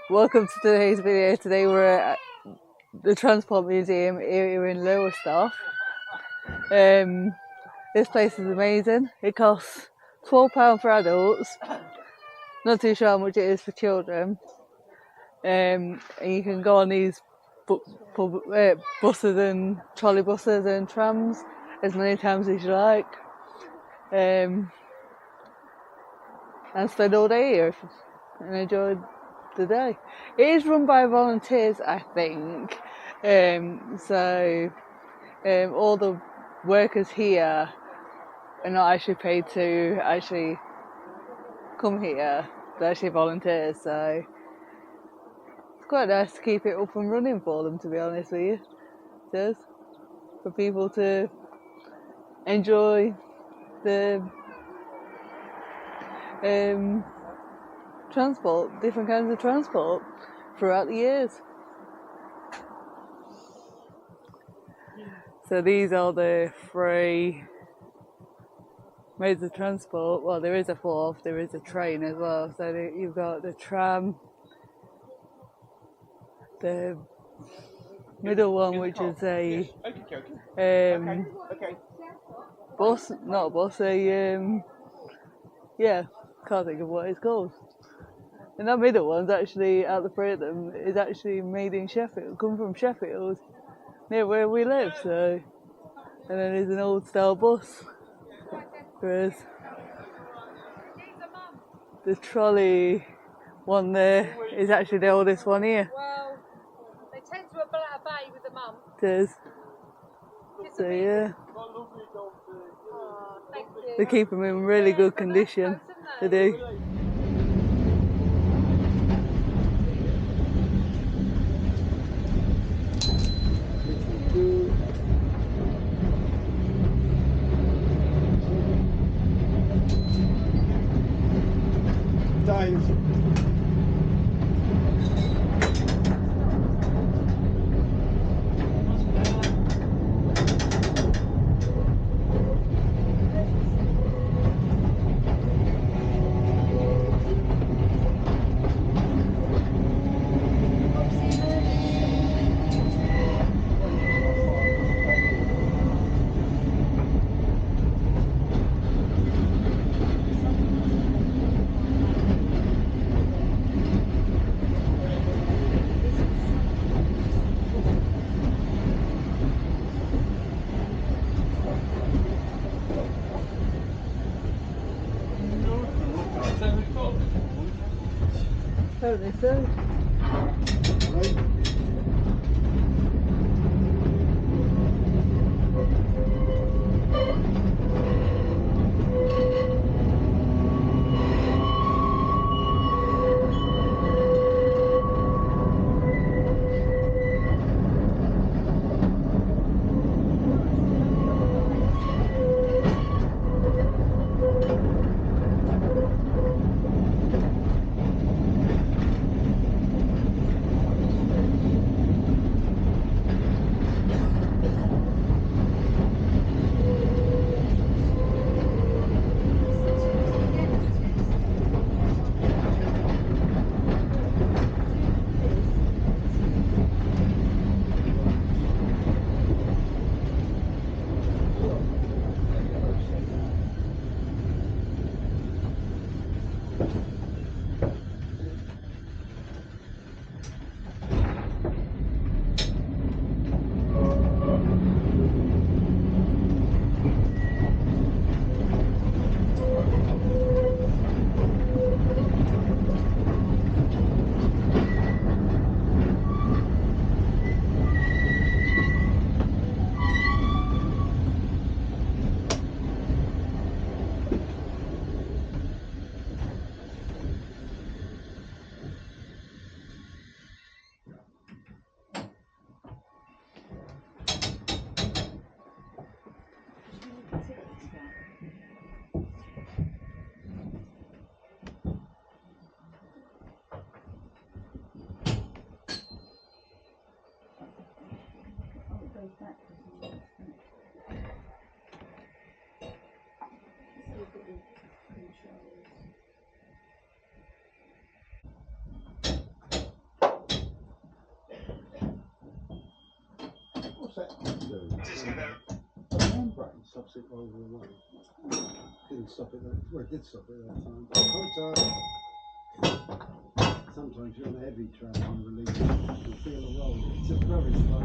Welcome to today's video. Today we're at the Transport Museum here in Lowestoft. This place is amazing. It costs £12 for adults. Not too sure how much it is for children. And you can go on these buses and trolley buses and trams as many times as you like. And spend all day here and enjoy the day. It is run by volunteers, I think. All the workers here are not actually paid to actually come here. They're actually volunteers, so it's quite nice to keep it up and running for them, to be honest with you. It is. For people to enjoy the transport, different kinds of transport throughout the years. So these are the 3 modes of transport. Well, there is a 4th, there is a train as well. So you've got the tram, the middle one, which is a bus, not a bus, can't think of what it's called. And that middle one's actually, out of the 3 of them, is actually made in Sheffield, come from Sheffield, near where we live. So, and then there's an old style bus. Whereas the trolley one there is actually the oldest one here. Well, they tend to obey with the mum. It is. So yeah. Oh, thank you. They keep them in really good condition. They do. Totally so. Right, it stops it over the way. Didn't stop it that, well, it did stop it that time. Sometimes you're on a heavy train and release, you feel the roll. It's just very slow.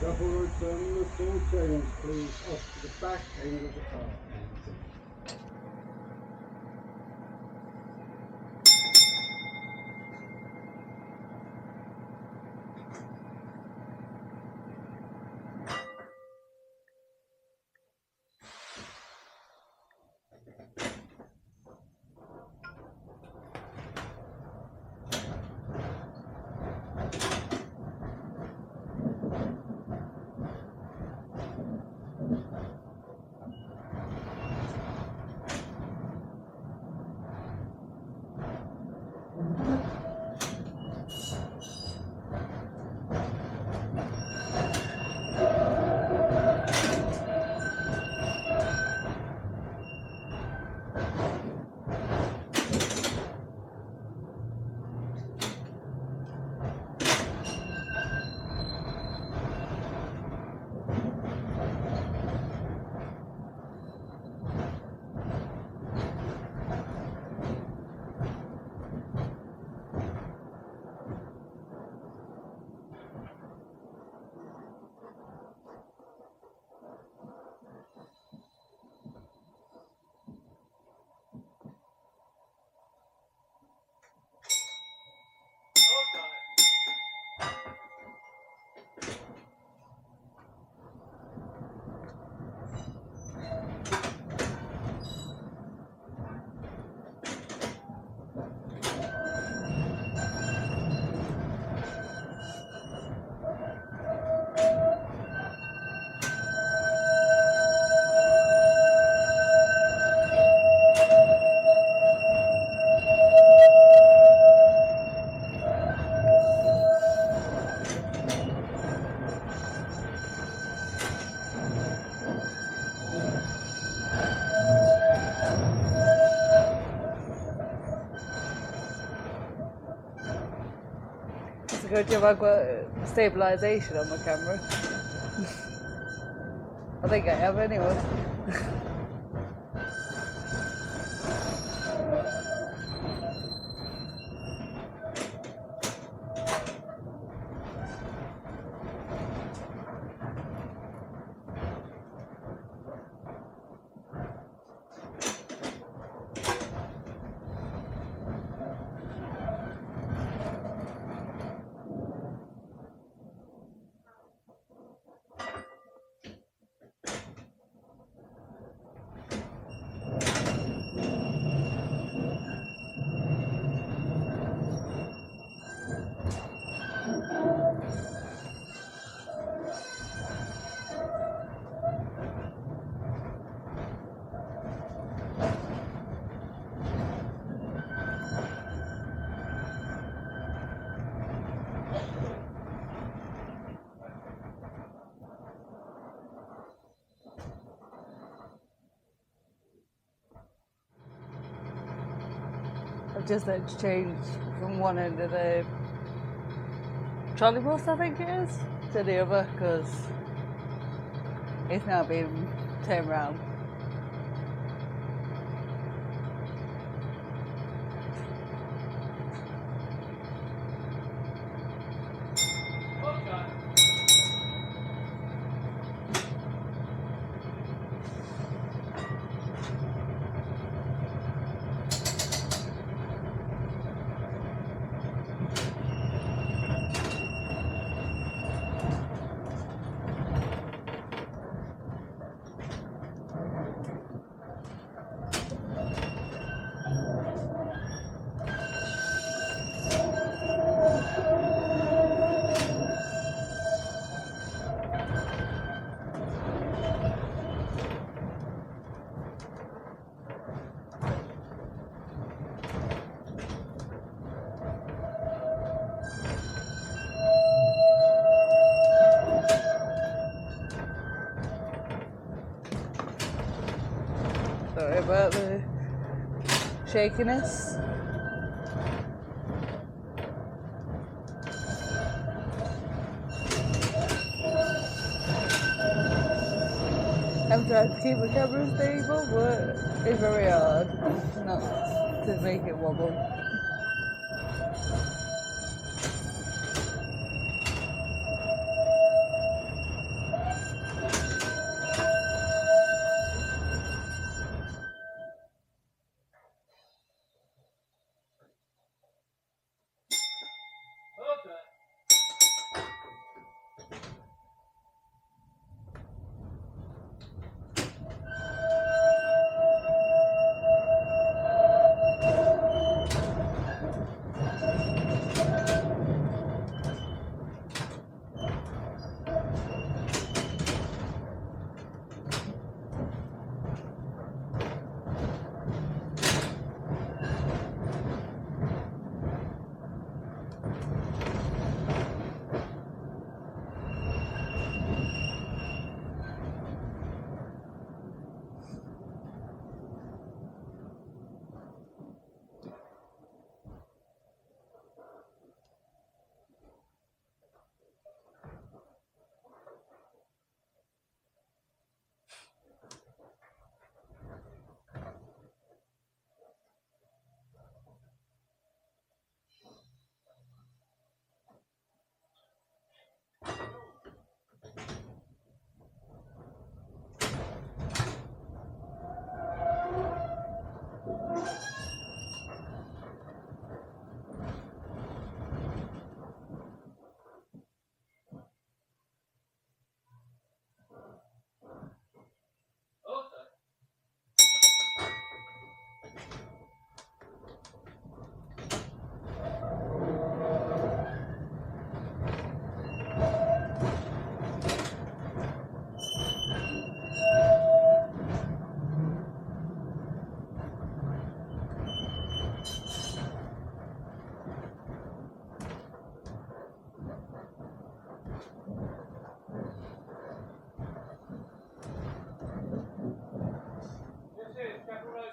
Double road terminus, all trains please off to the back end of the car. It's a good job I've got stabilisation on my camera. I think I have anyway. just had to change from one end of the trolley bus, I think it is, to the other because it's now being turned round. Sorry about the shakiness. I'm trying to keep the camera stable, but it's very hard not to make it wobble.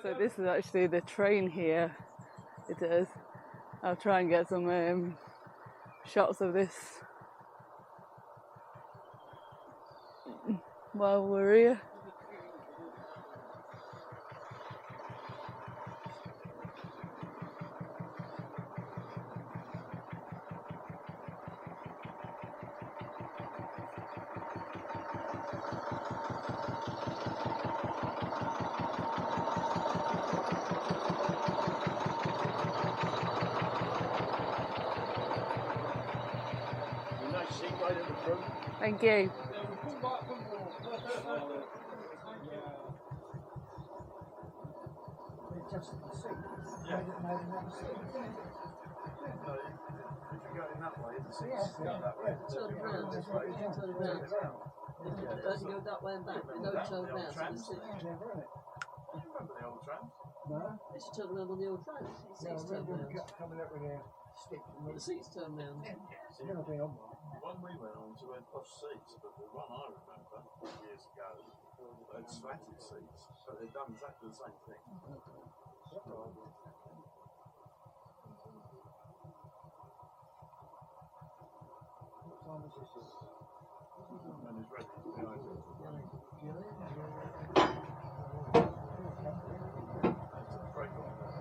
So this is actually the train here. It is. I'll try and get some shots of this while we're here. Thank you. Don't go that way and back, no turn round. Remember the old trams? No. It's a turn around on the old trams. The seats turn round. Coming up with a stick. The seats turn round. Never been on one. One we went on to had plush seats, but the one I remember years ago had slatted seats, so they've done exactly the same thing. And it's ready behind it. That's a break on there.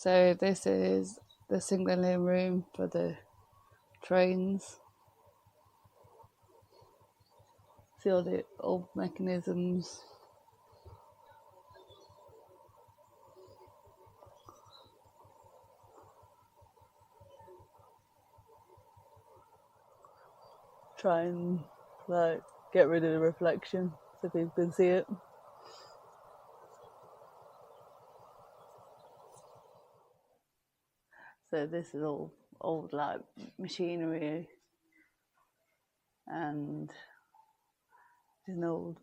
So this is the signalling room for the trains. See all the old mechanisms. Try and like get rid of the reflection so people can see it. So this is all old like machinery, and there's an old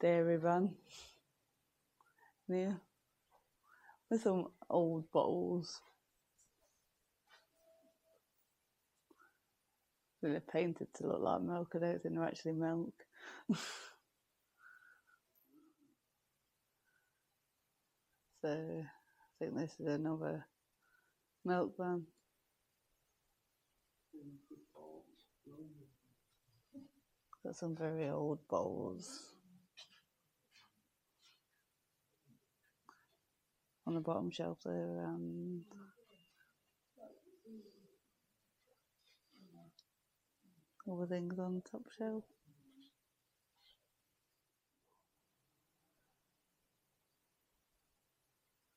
dairy van here with some old bottles. They're painted to look like milk. I don't think they're actually milk. So I think this is another milk van. Got some very old bowls on the bottom shelf there, and other things on the top shelf.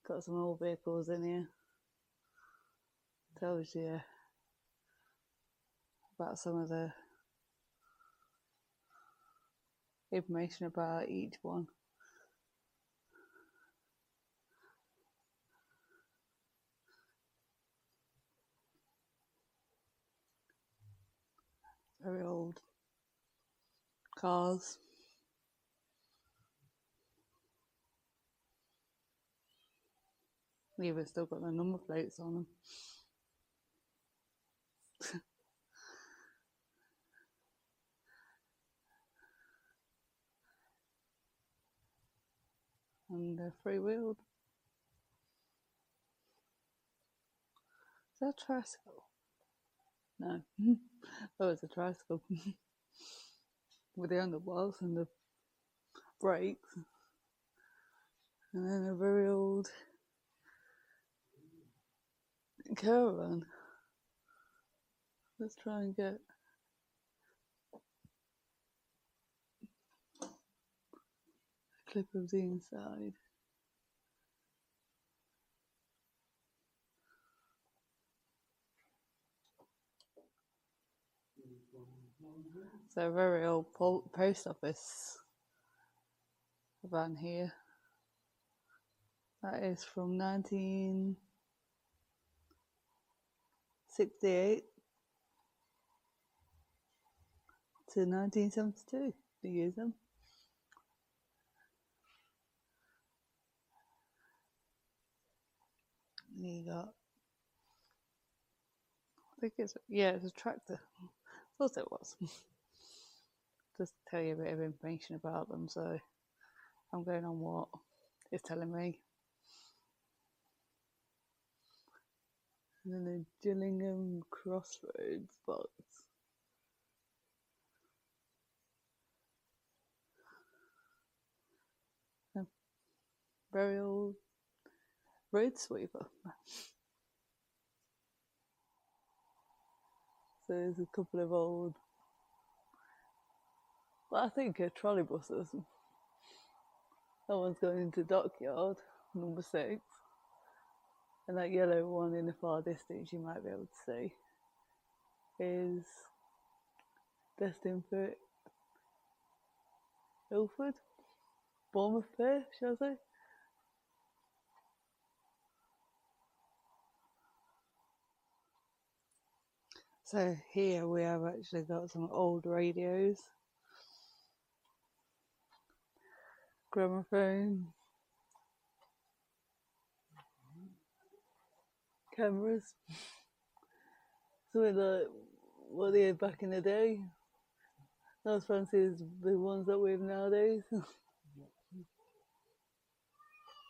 Got some old vehicles in here. Tells you about some of the information about each one. Very old cars. Even still got the number plates on them. And they're free-wheeled. Is that a tricycle? No. That was a tricycle. With the handlebars and the brakes. And then a very old caravan. Let's try and get a clip of the inside. So a very old post office van here. That is from 1968 to 1972. They use them. And you got, I think it's a tractor. Thought it was. Just to tell you a bit of information about them, so I'm going on what it's telling me. And then the Gillingham Crossroads box. A very old road sweeper. So there's a couple of old, well, I think trolley buses. That one's going into Dockyard, number 6. And that yellow one in the far distance you might be able to see is destined for Ilford, Bournemouth Fair, shall I say? So here we have actually got some old radios, gramophone, cameras, something like what they had back in the day. Not as fancy as the ones that we have nowadays.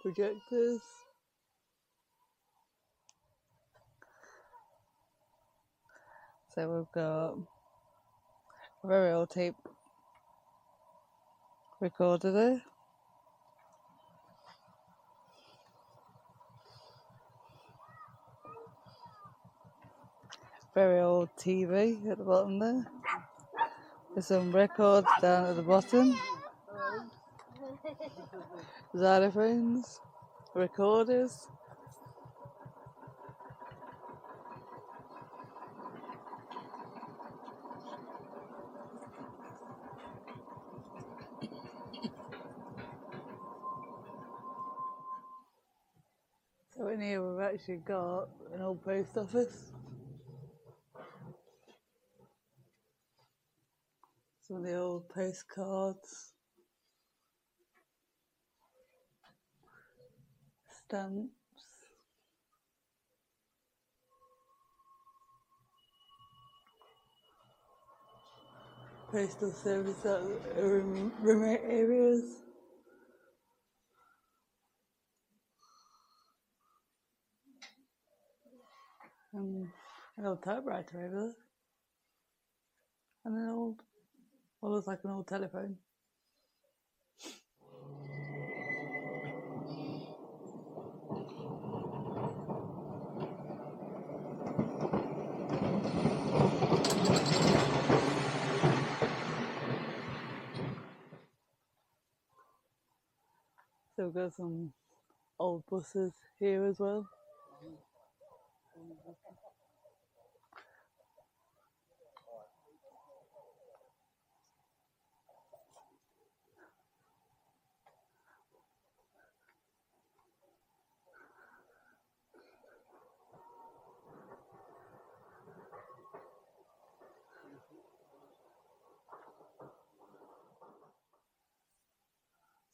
Projectors. So we've got a very old tape recorder there. Very old TV at the bottom there. There's some records down at the bottom. Xylophones, recorders. So in here we've actually got an old post office. Some of the old postcards. Stamps. Postal service at remote areas. An old typewriter over there. And an old, what looks like an old telephone. So we've got some old buses here as well.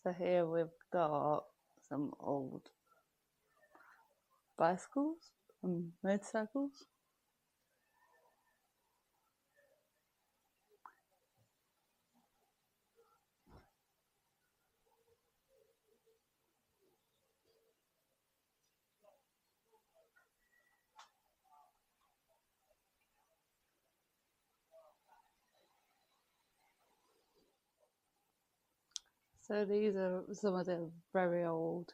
So here we've got some old bicycles and motorcycles. So these are some of the very old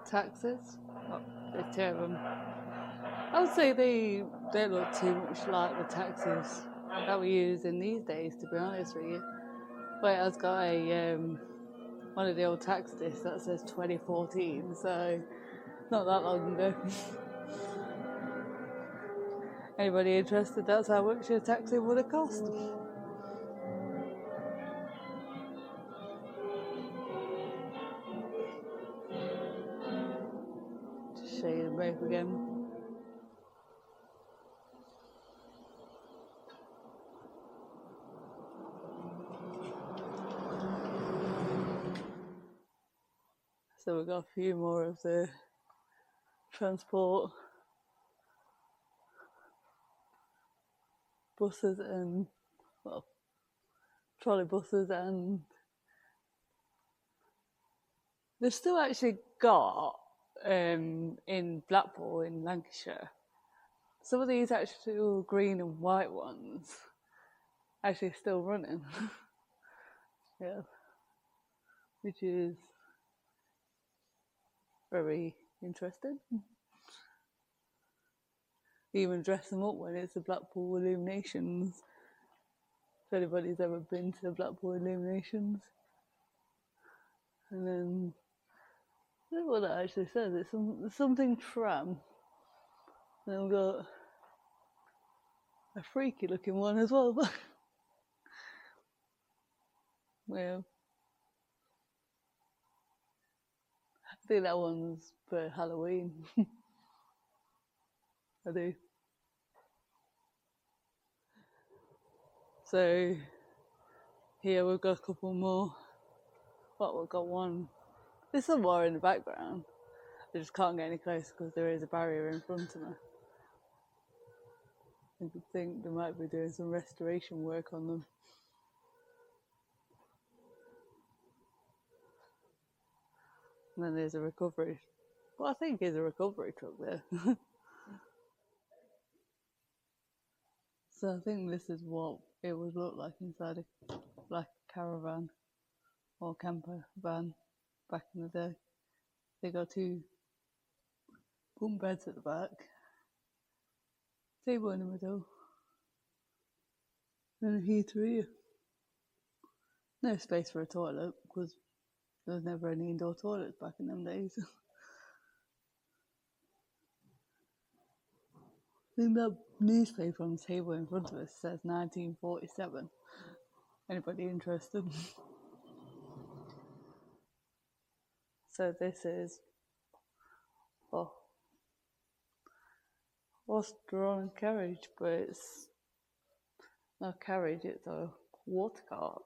taxis. Oh, there's two of them. I would say they don't look too much like the taxis that we use in these days, to be honest with you. But it has got a one of the old tax discs that says 2014, so not that long ago. Anybody interested? That's how much a taxi would have cost. Just show you them both again. So we've got a few more of the transport buses and, well, trolley buses, and they've still actually got in Blackpool in Lancashire, some of these actual green and white ones actually still running. Yeah, which is very interesting. Even dress them up when it's the Blackpool Illuminations. If anybody's ever been to the Blackpool Illuminations. And then, I don't know what that actually says. It's something tram. And then we've got a freaky looking one as well. Yeah. I think that one's for Halloween. I do. So here we've got a couple more. Well, we've got one. There's some more in the background. I just can't get any closer because there is a barrier in front of me. I think they might be doing some restoration work on them. And then there's a recovery. Well, I think there's a recovery truck there. So I think this is what it would look like inside a like caravan or camper van back in the day. They got two bunk beds at the back, table in the middle, and a heater here. No space for a toilet because there was never any indoor toilets back in them days. I think that newspaper on the table in front of us says 1947. Anybody interested? So this is horse-drawn carriage, but it's not a carriage, it's a water cart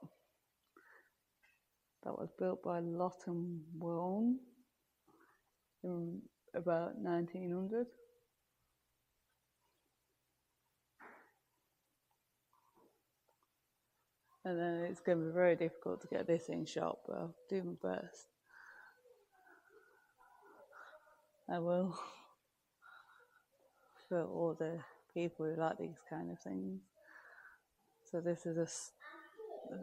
that was built by Lot and Wone in about 1900. And then it's going to be very difficult to get this in shop, but I'll do my best. I will. For all the people who like these kind of things. So this is a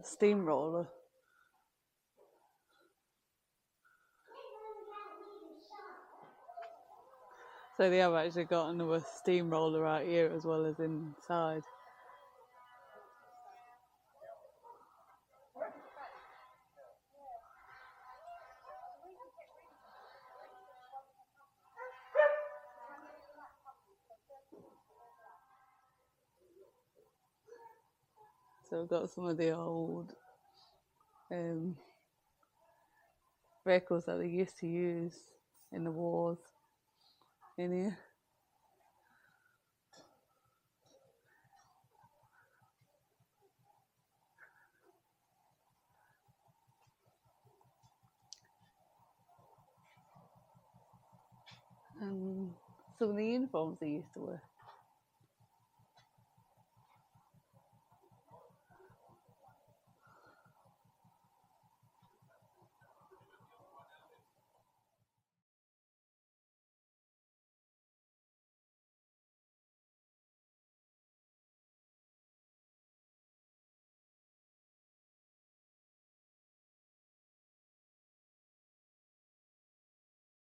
steamroller. So they have actually got another steamroller out here as well as inside. So we've got some of the old vehicles that they used to use in the wars in here. And some of the uniforms they used to wear.